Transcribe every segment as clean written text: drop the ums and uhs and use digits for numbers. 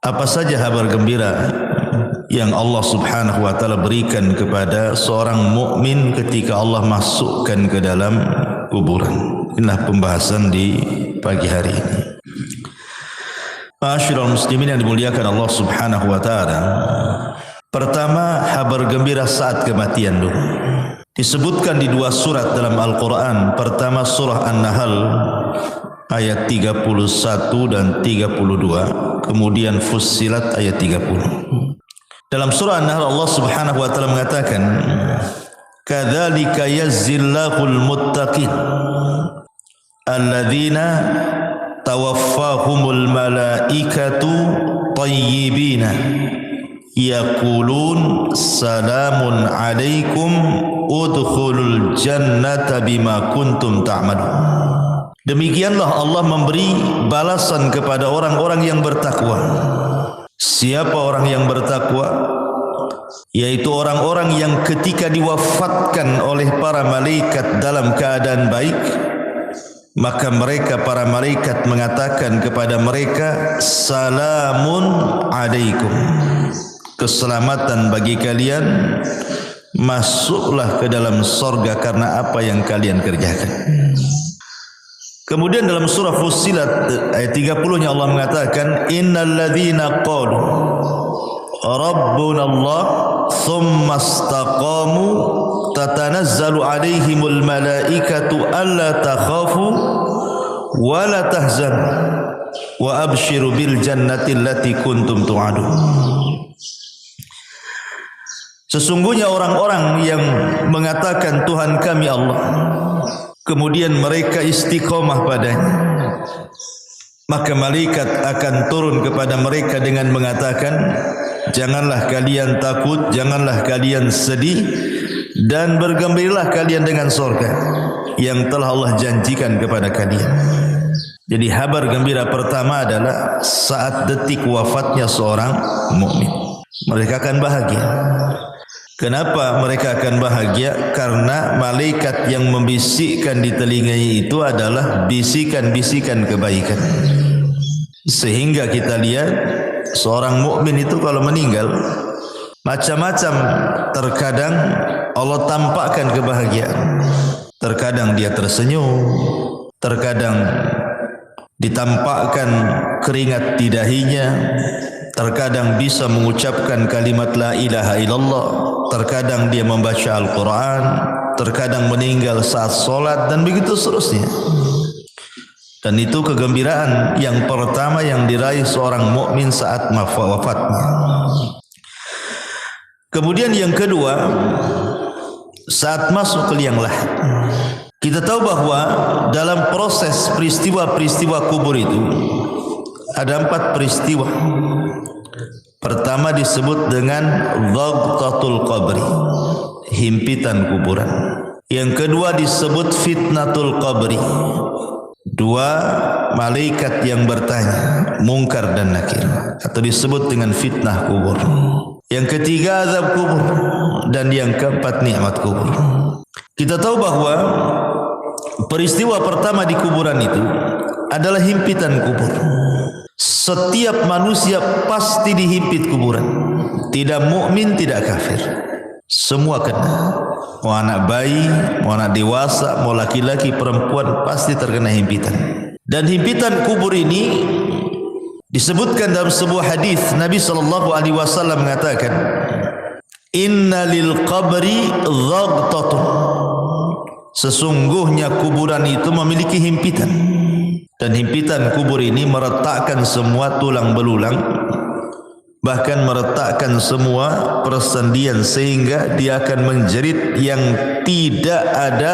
apa saja kabar gembira yang Allah Subhanahu wa taala berikan kepada seorang mukmin ketika Allah masukkan ke dalam kuburan. Inilah pembahasan di pagi hari ini. Ma'asyiral muslimin yang dimuliakan Allah Subhanahu wa taala. Pertama, kabar gembira saat kematian dulu. Disebutkan di dua surat dalam Al-Quran. Pertama surah An-Nahl ayat 31 dan 32. Kemudian Fussilat ayat 30. Dalam surah An-Nahl Allah Subhanahu wa taala mengatakan, "Kadzalika yazzillahul muttaqin alladzina tawaffahumul malaikatu tayyibina yaqulun salamun alaikum udkhulul jannata bima kuntum ta'malun." Demikianlah Allah memberi balasan kepada orang-orang yang bertakwa. Siapa orang yang bertakwa? Yaitu orang-orang yang ketika diwafatkan oleh para malaikat dalam keadaan baik, maka mereka para malaikat mengatakan kepada mereka, salamun alaikum, keselamatan bagi kalian, masuklah ke dalam sorga karena apa yang kalian kerjakan. Kemudian dalam surah Fussilat ayat 30-nya Allah mengatakan, innal ladzina qalu rabbuna Allah thumma istaqamu tatanazzalu alaihimul malaikatu alla takhafu wa la tahzanu wa abshiru bil jannati allati kuntum tu'adun. Sesungguhnya orang-orang yang mengatakan Tuhan kami Allah, kemudian mereka istiqomah padanya, maka malaikat akan turun kepada mereka dengan mengatakan, janganlah kalian takut, janganlah kalian sedih, dan bergembiralah kalian dengan surga yang telah Allah janjikan kepada kalian. Jadi kabar gembira pertama adalah saat detik wafatnya seorang mukmin, mereka akan bahagia. Kenapa mereka akan bahagia? Karena malaikat yang membisikkan di telinganya itu adalah bisikan-bisikan kebaikan. Sehingga kita lihat seorang mukmin itu kalau meninggal macam-macam, terkadang Allah tampakkan kebahagiaan. Terkadang dia tersenyum, terkadang ditampakkan keringat di dahinya, terkadang bisa mengucapkan kalimat la ilaha illallah, terkadang dia membaca Al-Quran, terkadang meninggal saat sholat, dan begitu seterusnya. Dan itu kegembiraan yang pertama yang diraih seorang mukmin saat wafatnya. Kemudian yang kedua, saat masuk ke liang lahat. Kita tahu bahwa dalam proses peristiwa-peristiwa kubur itu ada 4 peristiwa. Pertama disebut dengan dhagtatul qabri, himpitan kuburan. Yang kedua disebut fitnatul qabri, 2 malaikat yang bertanya, Munkar dan Nakir, atau disebut dengan fitnah kubur. Yang ketiga azab kubur, dan yang keempat nikmat kubur. Kita tahu bahwa peristiwa pertama di kuburan itu adalah himpitan kubur. Setiap manusia pasti dihimpit kuburan, tidak mukmin, tidak kafir, semua kena. Mau anak bayi, mau anak dewasa, mau laki-laki, perempuan, pasti terkena himpitan. Dan himpitan kubur ini disebutkan dalam sebuah hadis Nabi SAW mengatakan, inna lil qabri dhagtatun, sesungguhnya kuburan itu memiliki himpitan. Dan himpitan kubur ini meretakkan semua tulang belulang, bahkan meretakkan semua persendian, sehingga dia akan menjerit yang tidak ada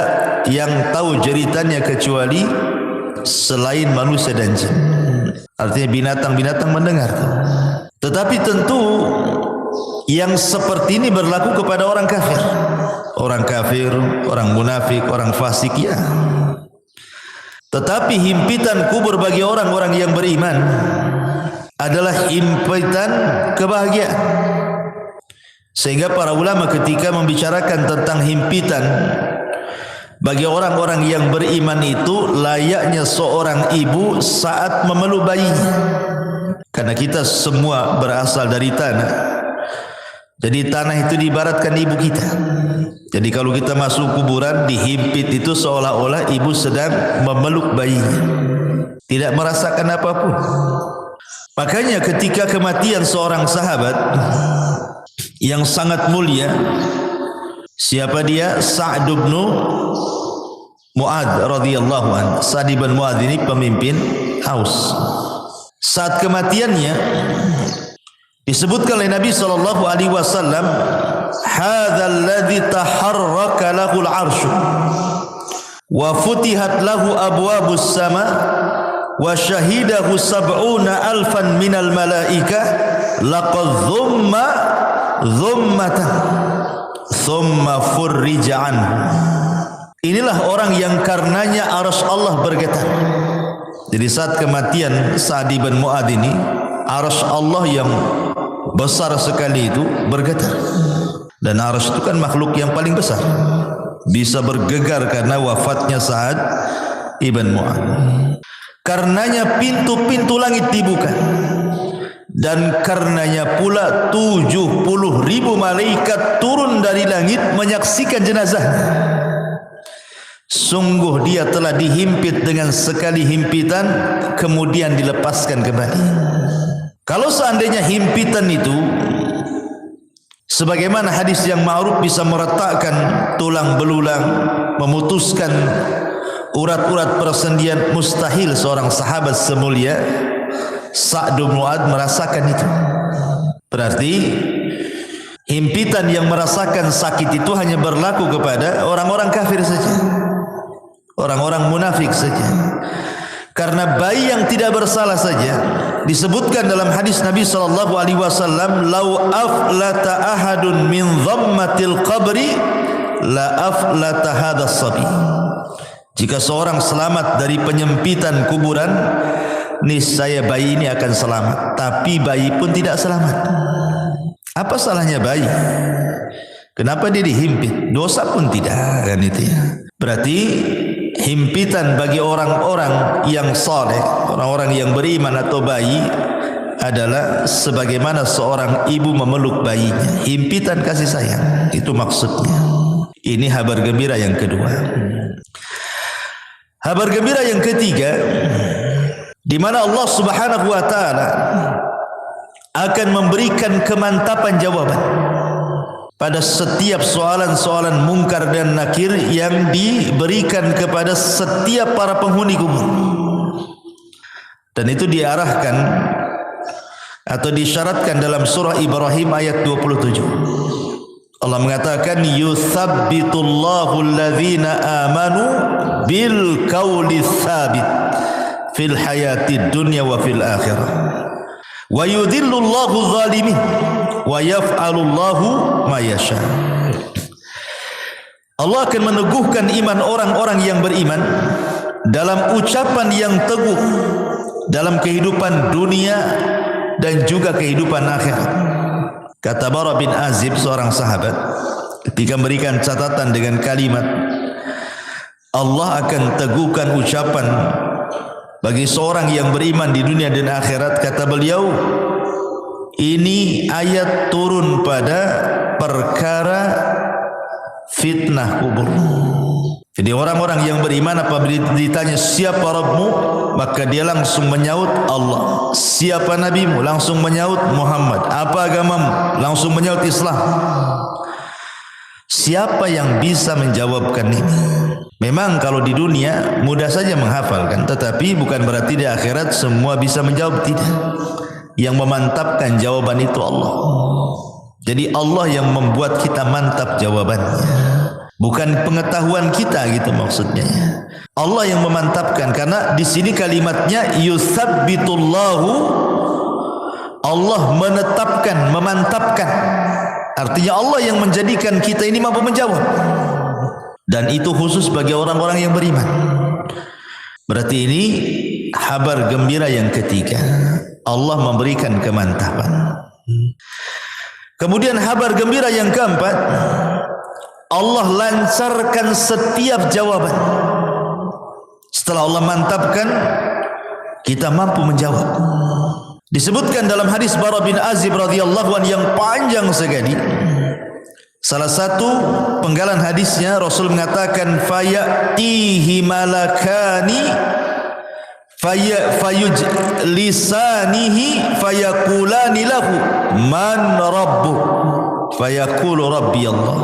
yang tahu jeritannya kecuali selain manusia dan jin. Artinya binatang-binatang mendengar. Tetapi tentu yang seperti ini berlaku kepada orang kafir. Orang kafir, orang munafik, orang fasik, ya. Tetapi himpitan kubur bagi orang-orang yang beriman adalah himpitan kebahagiaan. Sehingga para ulama ketika membicarakan tentang himpitan bagi orang-orang yang beriman itu layaknya seorang ibu saat memeluk bayinya. Karena kita semua berasal dari tanah. Jadi tanah itu diibaratkan ibu kita. Jadi kalau kita masuk kuburan, dihimpit itu seolah-olah ibu sedang memeluk bayinya, tidak merasakan apapun. Makanya ketika kematian seorang sahabat yang sangat mulia, siapa dia? Sa'd bin Mu'adz radhiyallahu anhu. Sa'd bin Mu'adz ini pemimpin Aus. Saat kematiannya disebutkan oleh Nabi sallallahu alaihi wasallam, hadzal ladzi taharraka lahul 'arsy wa futihat lahu abwabus sama wa syahidahu sab'una alfan minal malaikah laqad dhummatan thumma furrija anhu. Inilah orang yang karenanya arsy Allah bergetar. Jadi saat kematian Sa'd bin Mu'adz ini, arsy Allah yang besar sekali itu bergetar. Dan arsy itu kan makhluk yang paling besar, bisa bergegar karena wafatnya Sa'd bin Mu'adz. Karenanya pintu-pintu langit dibuka, dan karenanya pula 70.000 malaikat turun dari langit menyaksikan jenazah. Sungguh dia telah dihimpit dengan sekali himpitan, kemudian dilepaskan kembali. Kalau seandainya himpitan itu sebagaimana hadis yang ma'ruf bisa meretakkan tulang belulang, memutuskan urat-urat persendian, mustahil seorang sahabat semulia Sa'd bin Mu'adz merasakan itu. Berarti himpitan yang merasakan sakit itu hanya berlaku kepada orang-orang kafir saja, orang-orang munafik saja. Karena bayi yang tidak bersalah saja disebutkan dalam hadis Nabi sallallahu alaihi wasallam, "Lau aflata ahadun min dhammatil qabri la aflata hadas sabi." Jika seorang selamat dari penyempitan kuburan, niscaya bayi ini akan selamat. Tapi bayi pun tidak selamat. Apa salahnya bayi? Kenapa dia dihimpit? Dosa pun tidak, kan itu ya. Berarti himpitan bagi orang-orang yang saleh, orang-orang yang beriman atau bayi adalah sebagaimana seorang ibu memeluk bayinya. Himpitan kasih sayang, itu maksudnya. Ini kabar gembira yang kedua. Kabar gembira yang ketiga, di mana Allah Subhanahu wa taala akan memberikan kemantapan jawaban pada setiap soalan-soalan mungkar dan nakir yang diberikan kepada setiap para penghuni kubur. Dan itu diarahkan atau disyaratkan dalam surah Ibrahim ayat 27. Allah mengatakan, yuthabbitullahu alladhina amanu bil qawli tsabit fil hayatid dunya wa fil akhirah wa yudhillullahu zalimin wa yaf'alullahu ma yasha. Allah akan meneguhkan iman orang-orang yang beriman dalam ucapan yang teguh dalam kehidupan dunia dan juga kehidupan akhirat. Kata Bara bin Azib, seorang sahabat, ketika memberikan catatan dengan kalimat, Allah akan teguhkan ucapan bagi seorang yang beriman di dunia dan akhirat. Kata beliau, ini ayat turun pada perkara fitnah kubur. Jadi orang-orang yang beriman apabila ditanya siapa Rabbmu, maka dia langsung menyaut Allah. Siapa nabimu? Langsung menyaut Muhammad. Apa agamamu? Langsung menyaut Islam. Siapa yang bisa menjawabkan ini? Memang kalau di dunia mudah saja menghafalkan, tetapi bukan berarti di akhirat semua bisa menjawab, tidak. Yang memantapkan jawaban itu Allah. Jadi Allah yang membuat kita mantap jawabannya, bukan pengetahuan kita, gitu maksudnya. Allah yang memantapkan, karena di sini kalimatnya yutsabbitullahu, Allah menetapkan, memantapkan. Artinya Allah yang menjadikan kita ini mampu menjawab. Dan itu khusus bagi orang-orang yang beriman. Berarti ini kabar gembira yang ketiga. Allah memberikan kemantapan. Kemudian kabar gembira yang keempat, Allah lancarkan setiap jawaban. Setelah Allah mantapkan, kita mampu menjawab. Disebutkan dalam hadis Bara bin Azib radhiyallahu anhu yang panjang sekali. Salah satu penggalan hadisnya Rasul mengatakan fayatihi malakani fayujlisanihi fayaqulani lahu man rabbuk fayaqulu rabbi Allah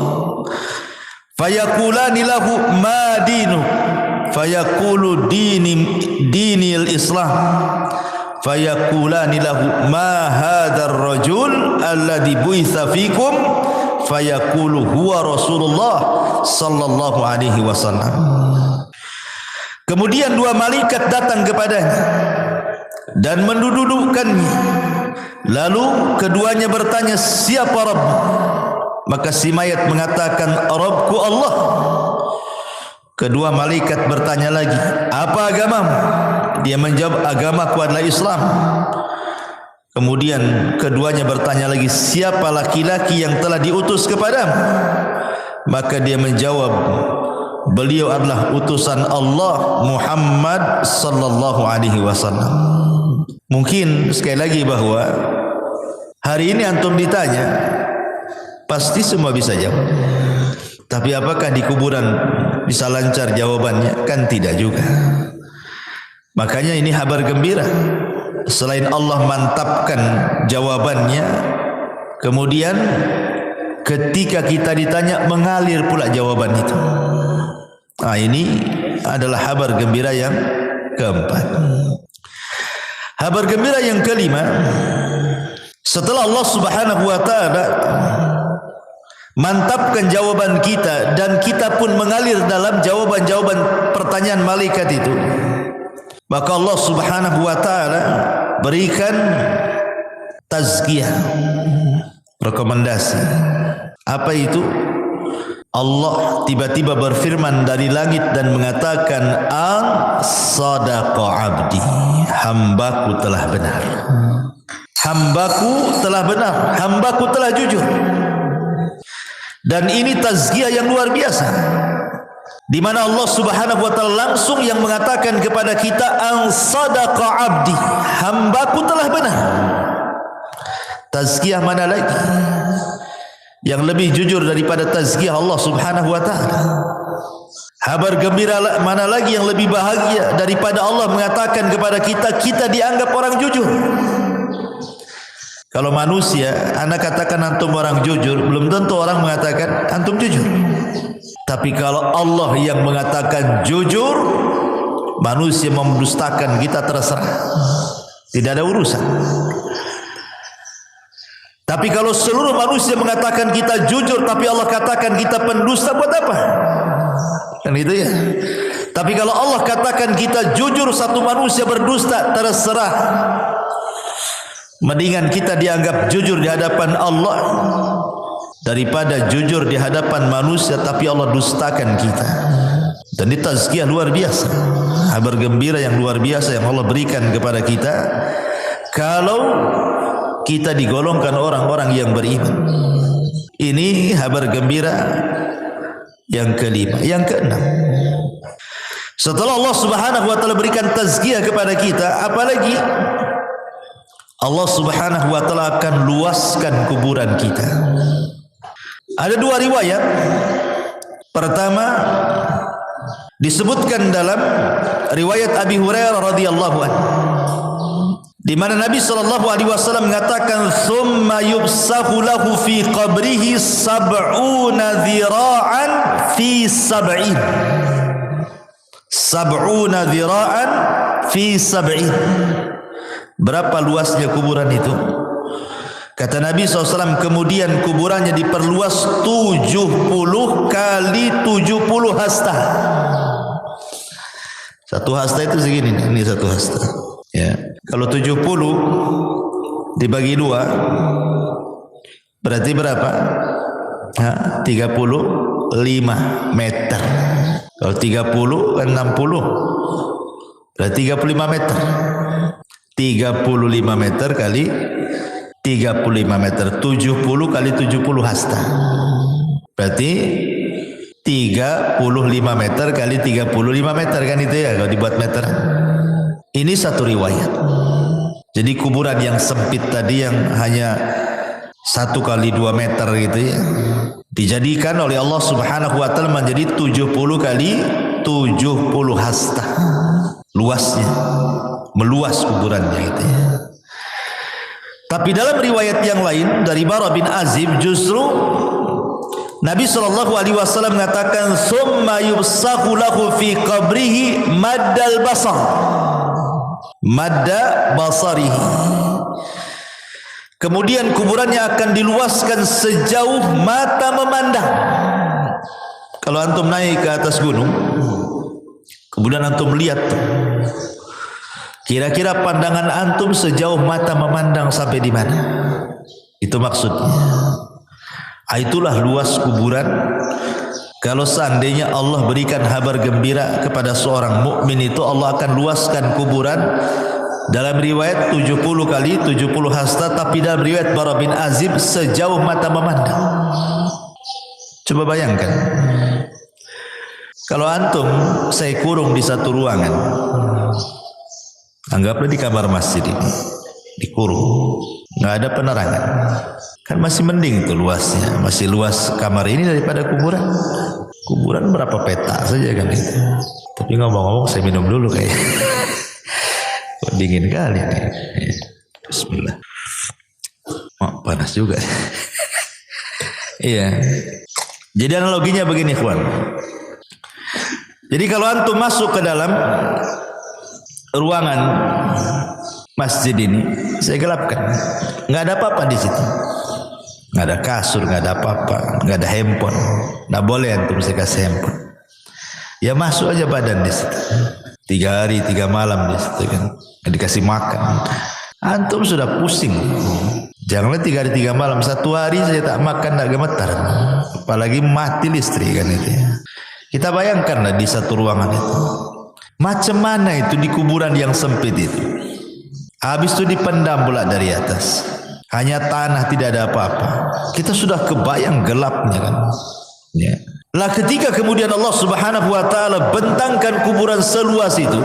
fayaqulani lahu ma dinuk fayaqulu dinil Islam fayaqulani lahu ma hadzal rajul alladhi bu'itsa fikum fayaqulu huwa Rasulullah sallallahu alaihi wasallam. Kemudian dua malaikat datang kepadanya dan mendudukkannya. Lalu keduanya bertanya, siapa Rabb? Maka si mayat mengatakan, Rabbku Allah. Kedua malaikat bertanya lagi, apa agamamu? Dia menjawab, agamaku adalah Islam. Kemudian keduanya bertanya lagi, siapa laki-laki yang telah diutus kepadamu? Maka dia menjawab, beliau adalah utusan Allah Muhammad sallallahu alaihi wasallam. Mungkin sekali lagi bahwa hari ini antum ditanya, pasti semua bisa jawab. Tapi apakah di kuburan bisa lancar jawabannya? Kan tidak juga. Makanya ini kabar gembira. Selain Allah mantapkan jawabannya, kemudian ketika kita ditanya mengalir pula jawaban itu. Nah, ini adalah kabar gembira yang keempat. Kabar gembira yang kelima, setelah Allah Subhanahu wa taala mantapkan jawaban kita dan kita pun mengalir dalam jawaban-jawaban pertanyaan malaikat itu, maka Allah Subhanahu wa taala berikan tazkiyah, rekomendasi. Apa itu? Allah tiba-tiba berfirman dari langit dan mengatakan, "As-sadaqa 'abdi." Hambaku telah benar. Hambaku telah benar, hambaku telah jujur. Dan ini tazkiyah yang luar biasa, di mana Allah Subhanahu wa taala langsung yang mengatakan kepada kita, "As-sadaqa 'abdi." Hambaku telah benar. Tazkiyah mana lagi yang lebih jujur daripada tazkiyah Allah Subhanahu wa taala? Kabar gembira mana lagi yang lebih bahagia daripada Allah mengatakan kepada kita, kita dianggap orang jujur. Kalau manusia, anak katakan antum orang jujur, belum tentu orang mengatakan antum jujur. Tapi kalau Allah yang mengatakan jujur, manusia mendustakan kita terserah, tidak ada urusan. Tapi kalau seluruh manusia mengatakan kita jujur, tapi Allah katakan kita pendusta, buat apa? Kan itu ya. Tapi kalau Allah katakan kita jujur, satu manusia berdusta, terserah. Mendingan kita dianggap jujur di hadapan Allah daripada jujur di hadapan manusia tapi Allah dustakan kita. Dan ini tazkiyah luar biasa, kabar gembira yang luar biasa yang Allah berikan kepada kita kalau kita digolongkan orang-orang yang beriman. Ini kabar gembira yang kelima. Yang keenam, setelah Allah Subhanahu wa taala berikan tazkiyah kepada kita, apalagi Allah Subhanahu wa taala akan luaskan kuburan kita. Ada dua riwayat. Pertama disebutkan dalam riwayat Abi Hurairah radhiyallahu anhu, di mana Nabi sallallahu alaihi wasallam mengatakan, "Tsumma yubsahu lahu fi qabrihi sab'una dhira'an fi sab'in." Sab'una dhira'an fi sab'in. Berapa luasnya kuburan itu? Kata Nabi SAW, kemudian kuburannya diperluas 70 kali 70 hasta. Satu hasta itu segini, ini satu hasta. Ya, kalau 70 dibagi 2 berarti berapa? 35 meter. Kalau 30 kan 60, berarti 35 meter. 35 meter kali 35 meter, 70 kali 70 hasta, berarti 35 meter kali 35 meter, kan itu ya kalau dibuat meter. Ini satu riwayat. Jadi kuburan yang sempit tadi yang hanya 1 kali 2 meter gitu ya, dijadikan oleh Allah Subhanahu wa taala menjadi 70 kali 70 hasta luasnya, meluas kuburannya itu ya. Tapi dalam riwayat yang lain dari Bara bin Azib, justru Nabi SAW mengatakan summa yubsahu lahu fi qabrihi maddal basar, madda basarihi. Kemudian kuburannya akan diluaskan sejauh mata memandang. Kalau antum naik ke atas gunung, kemudian antum lihat tuh, kira-kira pandangan antum sejauh mata memandang sampai di mana? Itu maksudnya. Itulah luas kuburan. Kalau seandainya Allah berikan kabar gembira kepada seorang mukmin itu, Allah akan luaskan kuburan. Dalam riwayat 70 kali 70 hasta, tapi dalam riwayat Bara bin Azib sejauh mata memandang. Coba bayangkan, kalau antum saya kurung di satu ruangan, anggaplah di kamar masjid ini, dikurung, nggak ada penerangan, kan masih mending itu luasnya, masih luas kamar ini daripada kuburan. Kuburan berapa peta saja kan itu. Tapi ngomong-ngomong saya minum dulu kayaknya. Dingin kali nih. Bismillah. Oh, panas juga. Iya. Jadi analoginya begini, ikhwan. Jadi kalau antum masuk ke dalam ruangan masjid ini, saya gelapkan. Nggak ada apa-apa di situ. Nggak ada kasur, nggak ada apa-apa, nggak ada handphone. Nggak boleh antum saya kasih handphone. Ya masuk aja badan di situ. 3 hari 3 malam di situ kan. Nggak dikasih makan. Antum sudah pusing. Janganlah 3 hari 3 malam, 1 hari saya tak makan tak gemetar. Apalagi mati listrik kan itu. Kita bayangkanlah di satu ruangan itu. Macam mana itu di kuburan yang sempit itu. Habis itu dipendam pula dari atas. Hanya tanah, tidak ada apa-apa. Kita sudah kebayang gelapnya kan. Ya. Lah ketika kemudian Allah Subhanahu wa taala bentangkan kuburan seluas itu,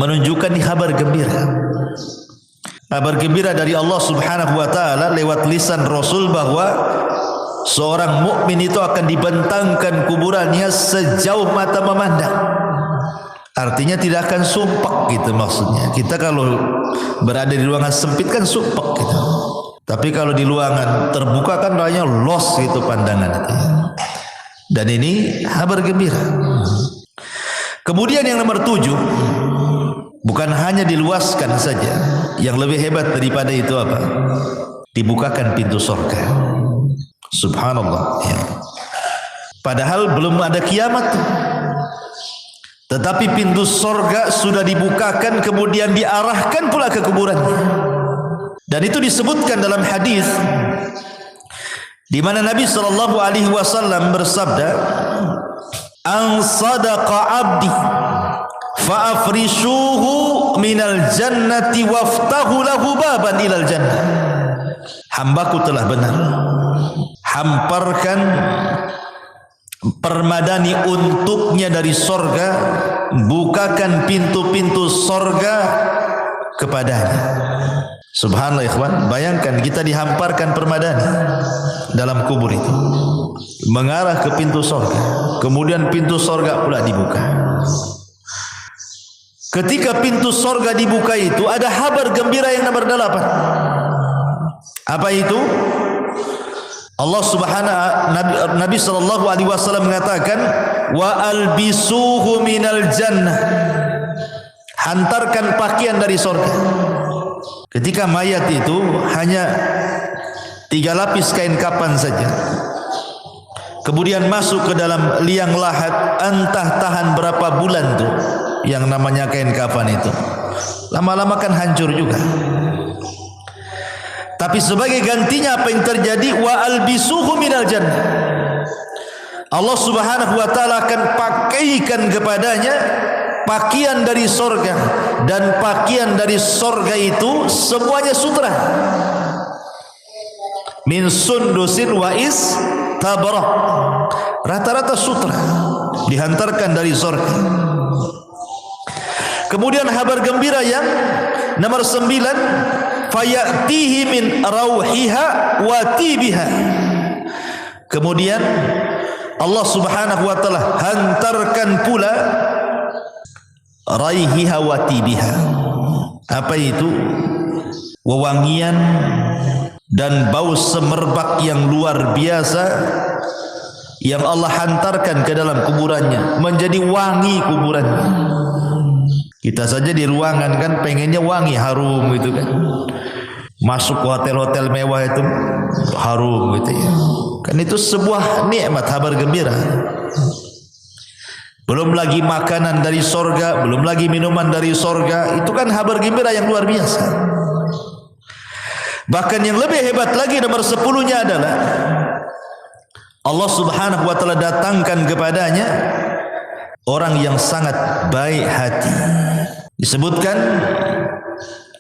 menunjukkan kabar gembira. Kabar gembira dari Allah Subhanahu wa taala lewat lisan Rasul bahwa seorang mukmin itu akan dibentangkan kuburannya sejauh mata memandang. Artinya tidak akan sumpek gitu maksudnya. Kita kalau berada di ruangan sempit kan sumpek gitu. Tapi kalau di ruangan terbuka kan rasanya los gitu pandangan itu. Dan ini kabar gembira. Kemudian yang nomor 7, bukan hanya diluaskan saja, yang lebih hebat daripada itu apa? Dibukakan pintu surga. Subhanallah ya. Padahal belum ada kiamat, tetapi pintu surga sudah dibukakan, kemudian diarahkan pula ke kuburannya. Dan itu disebutkan dalam hadis di mana Nabi SAW bersabda, "An sadaqa abdi fa afrishuhu minal jannati waftahu lahu baban ilal jannah." Hambaku telah benar. Hamparkan permadani untuknya dari sorga, bukakan pintu-pintu sorga kepadanya. Subhanallah ikhwan, bayangkan kita dihamparkan permadani dalam kubur itu, mengarah ke pintu sorga, kemudian pintu sorga pula dibuka. Ketika pintu sorga dibuka itu ada kabar gembira yang nomor 8. Apa itu? Allah Nabi sallallahu alaihi wasallam mengatakan, wa albisuhu minal jannah. Hantarkan pakaian dari sorga. Ketika mayat itu hanya 3 lapis kain kapan saja, kemudian masuk ke dalam liang lahat, entah tahan berapa bulan tuh yang namanya kain kapan itu, lama-lama kan hancur juga. Tapi sebagai gantinya apa yang terjadi? Wa albisuhu minal jannah. Allah Subhanahu wa taala akan pakaikan kepadanya pakaian dari sorga, dan pakaian dari sorga itu semuanya sutra, min sundusin wa istabraq, rata-rata sutra dihantarkan dari sorga. Kemudian kabar gembira yang nomor 9, fayatihi min rauhiha wa tibiha. Kemudian Allah Subhanahu wa taala hantarkan pula raihiha wa tibiha. Apa itu? Wewangian dan bau semerbak yang luar biasa yang Allah hantarkan ke dalam kuburannya, menjadi wangi kuburannya. Kita saja di ruangan kan pengennya wangi, harum gitu kan. Masuk ke hotel-hotel mewah itu harum gitu ya. Kan itu sebuah nikmat, kabar gembira. Belum lagi makanan dari sorga, belum lagi minuman dari sorga. Itu kan kabar gembira yang luar biasa. Bahkan yang lebih hebat lagi nomor 10-nya adalah Allah Subhanahu wa taala datangkan kepadanya orang yang sangat baik hati. Disebutkan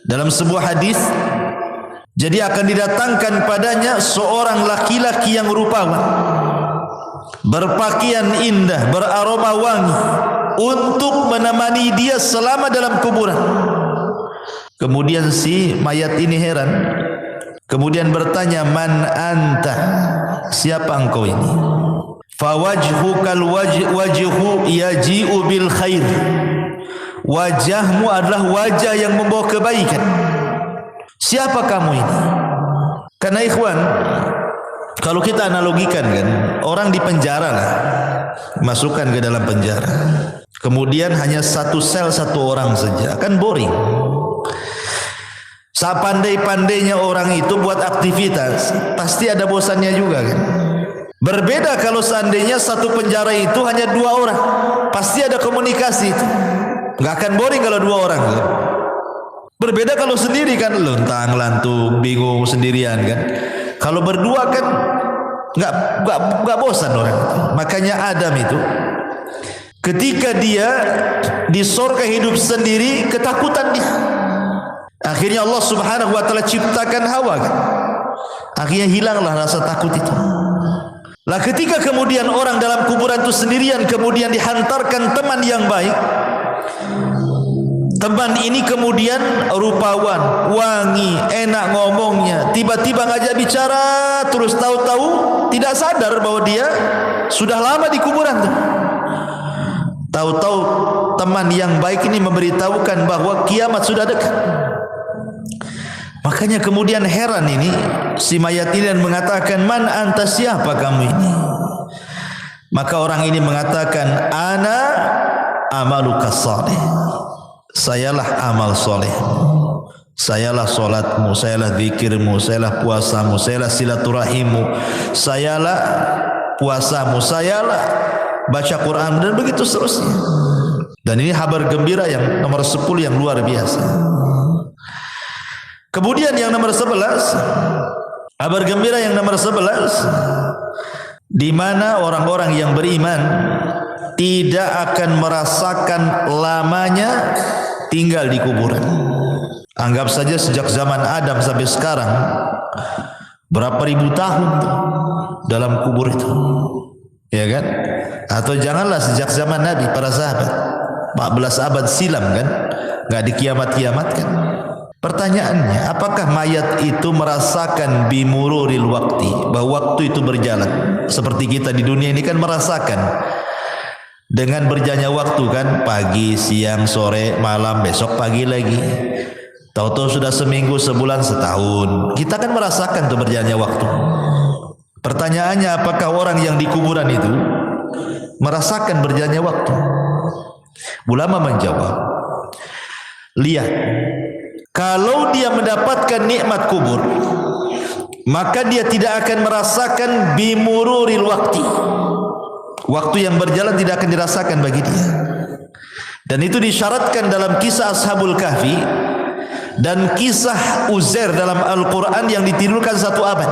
dalam sebuah hadis, jadi akan didatangkan padanya seorang laki-laki yang rupawan, berpakaian indah, beraroma wangi, untuk menemani dia selama dalam kuburan. Kemudian si mayat ini heran, kemudian bertanya, man anta, siapa engkau ini? Fawajhukal wajhu yaji'u bil khair. Wajahmu adalah wajah yang membawa kebaikan. Siapa kamu ini? Karena ikhwan, kalau kita analogikan kan, orang di penjara lah, masukkan ke dalam penjara, kemudian hanya satu sel, satu orang saja, kan boring. Sepandai-pandainya orang itu buat aktivitas, pasti ada bosannya juga kan. Berbeda kalau seandainya satu penjara itu hanya 2 orang, pasti ada komunikasi itu. Nggak akan boring kalau 2 orang kan. Berbeda kalau sendiri kan, lontang lantung, bingung sendirian kan. Kalau berdua kan nggak bosan orang itu. Makanya Adam itu ketika dia di surga hidup sendiri, ketakutan dia. Akhirnya Allah Subhanahu wa taala ciptakan Hawa kan. Akhirnya hilanglah rasa takut itu. Lah ketika kemudian orang dalam kuburan itu sendirian, kemudian dihantarkan teman yang baik. Teman ini kemudian rupawan, wangi, enak ngomongnya, tiba-tiba ngajak bicara, terus tahu-tahu tidak sadar bahwa dia sudah lama di kuburan tuh. Tahu-tahu teman yang baik ini memberitahukan bahwa kiamat sudah dekat. Makanya kemudian heran ini si mayat ini dan mengatakan, man anta, siapa kamu ini? Maka orang ini mengatakan, ana amaluka salih. Sayalah amal soleh, sayalah solatmu, sayalah zikirmu, sayalah puasamu, sayalah silaturahimmu, sayalah puasamu, sayalah baca Quran, dan begitu seterusnya. Dan ini kabar gembira yang nomor 10 yang luar biasa. Kemudian yang nomor 11, kabar gembira yang nomor 11, di mana orang-orang yang beriman tidak akan merasakan lamanya tinggal di kuburan. Anggap saja sejak zaman Adam sampai sekarang, berapa ribu tahun tuh dalam kubur itu, ya kan? Atau janganlah sejak zaman Nabi, para sahabat 14 abad silam kan, nggak dikiamat-kiamatkan. Pertanyaannya, apakah mayat itu merasakan bimururil wakti, bahwa waktu itu berjalan seperti kita di dunia ini kan merasakan dengan berjalannya waktu kan, pagi, siang, sore, malam, besok pagi lagi. Tahu-tahu sudah seminggu, sebulan, setahun. Kita kan merasakan tuh berjalannya waktu. Pertanyaannya, apakah orang yang di kuburan itu merasakan berjalannya waktu? Ulama menjawab, lihat, kalau dia mendapatkan nikmat kubur, maka dia tidak akan merasakan bimururil wakti. Waktu yang berjalan tidak akan dirasakan bagi dia. Dan itu disyaratkan dalam kisah Ashabul Kahfi dan kisah Uzair dalam Al-Quran yang ditidurkan 1 abad.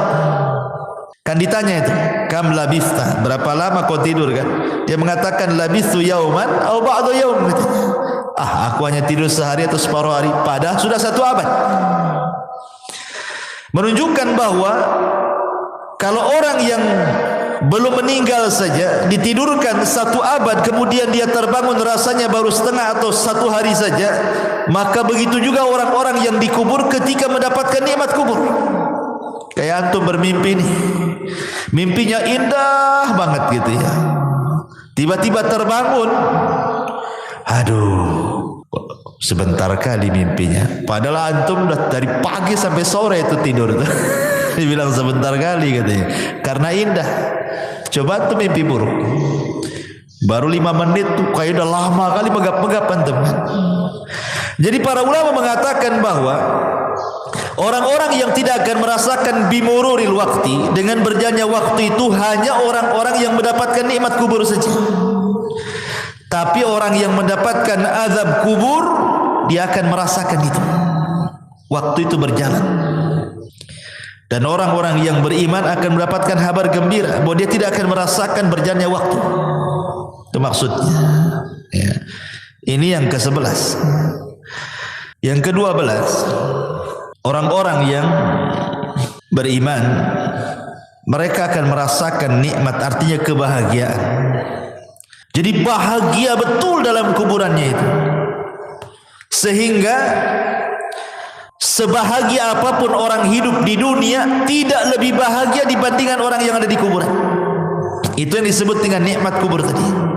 Kan ditanya itu, kam labista, berapa lama kau tidur kan? Dia mengatakan labistu yauman atau ba'du yaum. Aku hanya tidur sehari atau separuh hari. Padahal sudah 1 abad. Menunjukkan bahwa kalau orang yang belum meninggal saja, ditidurkan 1 abad, kemudian dia terbangun rasanya baru setengah atau 1 hari saja, maka begitu juga orang-orang yang dikubur ketika mendapatkan nikmat kubur. Kayak antum bermimpi nih, mimpinya indah banget gitu ya, tiba-tiba terbangun, aduh sebentar kali mimpinya, padahal antum udah dari pagi sampai sore itu tidur tuh. Dibilang sebentar kali katanya, karena indah. Coba tuh mimpi buruk, baru 5 menit tuh kayak udah lama kali megap-megap antum. Jadi para ulama mengatakan bahwa orang-orang yang tidak akan merasakan bimururil waktu, dengan berjalannya waktu itu, hanya orang-orang yang mendapatkan nikmat kubur saja. Tapi orang yang mendapatkan azab kubur, dia akan merasakan itu. Waktu itu berjalan. Dan orang-orang yang beriman akan mendapatkan kabar gembira bahwa dia tidak akan merasakan berjalannya waktu. Itu maksudnya. Ya. Ini yang ke-11. Yang ke-12, orang-orang yang beriman, mereka akan merasakan nikmat, artinya kebahagiaan. Jadi bahagia betul dalam kuburannya itu, sehingga sebahagia apapun orang hidup di dunia, tidak lebih bahagia dibandingkan orang yang ada di kuburan. Itu yang disebut dengan nikmat kubur tadi.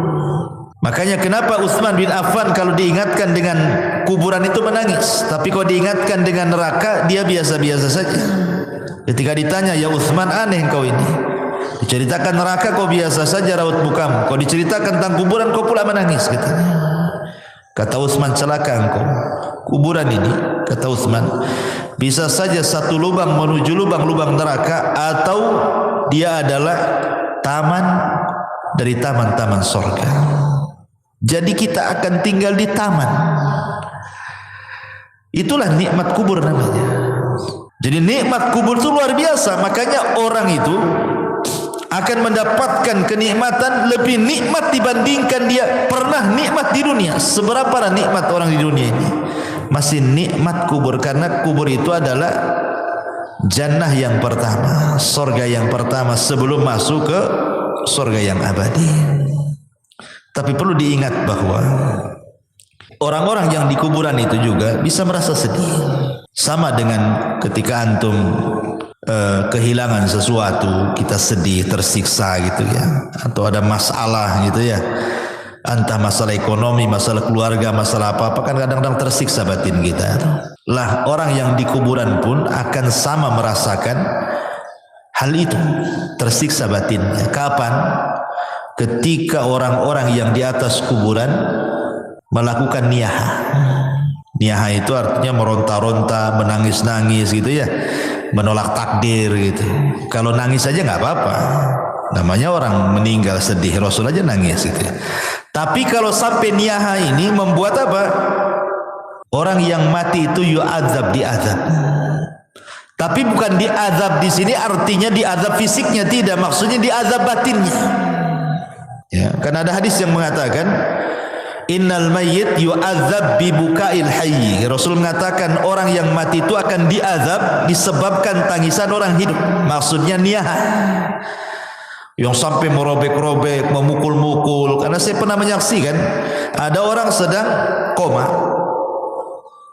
Makanya kenapa Utsman bin Affan kalau diingatkan dengan kuburan itu menangis, tapi kalau diingatkan dengan neraka dia biasa-biasa saja. Ketika ditanya, ya Utsman, aneh kau ini, diceritakan neraka kau biasa saja raut mukamu, kau diceritakan tentang kuburan kau pula menangis, katanya. Kata Utsman, celaka engkau. Kuburan ini, kata Utsman, bisa saja satu lubang menuju lubang-lubang neraka, atau dia adalah taman dari taman-taman surga. Jadi kita akan tinggal di taman. Itulah nikmat kubur namanya. Jadi nikmat kubur itu luar biasa. Makanya orang itu akan mendapatkan kenikmatan lebih nikmat dibandingkan dia pernah nikmat di dunia. Seberapa nikmat orang di dunia ini, masih nikmat kubur, karena kubur itu adalah jannah yang pertama, surga yang pertama sebelum masuk ke surga yang abadi. Tapi perlu diingat bahwa orang-orang yang di kuburan itu juga bisa merasa sedih, sama dengan ketika antum kehilangan sesuatu, kita sedih, tersiksa gitu ya, atau ada masalah gitu ya, entah masalah ekonomi, masalah keluarga, masalah apa-apa, kan kadang-kadang tersiksa batin kita. Lah orang yang di kuburan pun akan sama merasakan hal itu, tersiksa batinnya. Kapan? Ketika orang-orang yang di atas kuburan melakukan niyaha. Niyaha itu artinya meronta-ronta, menangis-nangis gitu ya, menolak takdir gitu. Kalau nangis saja nggak apa-apa, namanya orang meninggal sedih, Rasul aja nangis gitu ya. Tapi kalau sampai niyaha ini membuat apa? Orang yang mati itu yu'adzab, diazab. Tapi bukan diazab di sini artinya diazab fisiknya, tidak, maksudnya diazab batinnya. Ya, karena ada hadis yang mengatakan innal mayyit yu'adzab bi bukail hayy. Rasul mengatakan orang yang mati itu akan diazab disebabkan tangisan orang hidup. Maksudnya niyaha, yang sampai merobek-robek, memukul-mukul. Karena saya pernah menyaksikan ada orang sedang koma,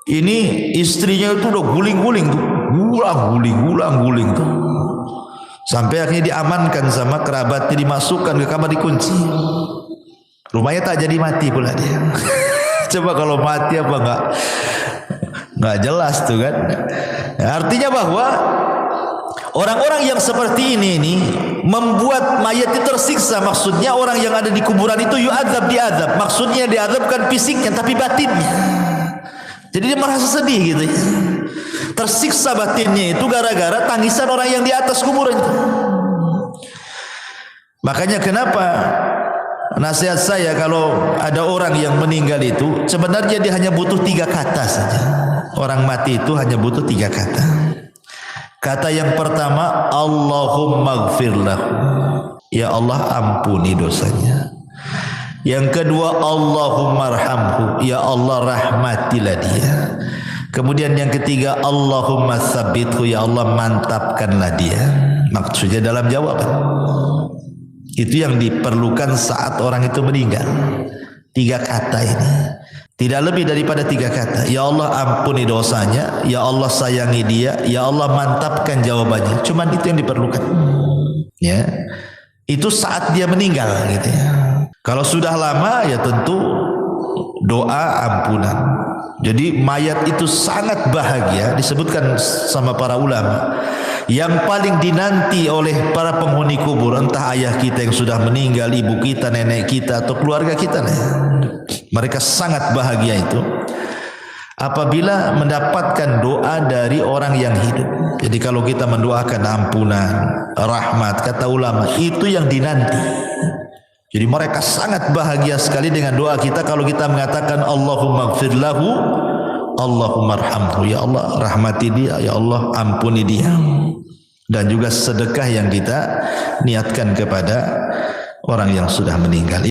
ini istrinya itu udah guling-guling tuh, guling tuh, sampai akhirnya diamankan sama kerabatnya, dimasukkan ke kamar, dikunci. Rumahnya tak jadi mati pula dia. Coba kalau mati apa nggak jelas tuh kan. Artinya bahwa orang-orang yang seperti ini membuat mayat itu tersiksa. Maksudnya orang yang ada di kuburan itu yu'adzab, diazab. Maksudnya diazabkan fisiknya tapi batinnya. Jadi dia merasa sedih gitu ya. Tersiksa batinnya itu gara-gara tangisan orang yang di atas kuburan itu. Makanya kenapa nasihat saya kalau ada orang yang meninggal itu, sebenarnya dia hanya butuh 3 kata saja. Orang mati itu hanya butuh 3 kata. Kata yang pertama, Allahumma gfirlahu, ya Allah ampuni dosanya. Yang kedua, Allahumma arhamhu, ya Allah rahmatilah dia. Kemudian yang ketiga, Allahumma tsabithu, ya Allah mantapkanlah dia. Maksudnya dalam jawaban. Itu yang diperlukan saat orang itu meninggal. 3 kata ini. Tidak lebih daripada 3 kata. Ya Allah ampuni dosanya, ya Allah sayangi dia, ya Allah mantapkan jawabannya. Cuman itu yang diperlukan. Ya. Itu saat dia meninggal gitu ya. Kalau sudah lama ya tentu doa ampunan. Jadi mayat itu sangat bahagia, disebutkan sama para ulama. Yang paling dinanti oleh para penghuni kubur, entah ayah kita yang sudah meninggal, ibu kita, nenek kita, atau keluarga kita, mereka sangat bahagia itu apabila mendapatkan doa dari orang yang hidup. Jadi kalau kita mendoakan ampunan, rahmat, kata ulama, itu yang dinanti. Jadi mereka sangat bahagia sekali dengan doa kita kalau kita mengatakan Allahumma gfir lahu, Allahumma arhamhu, ya Allah rahmati dia, ya Allah ampuni dia. Dan juga sedekah yang kita niatkan kepada orang yang sudah meninggal.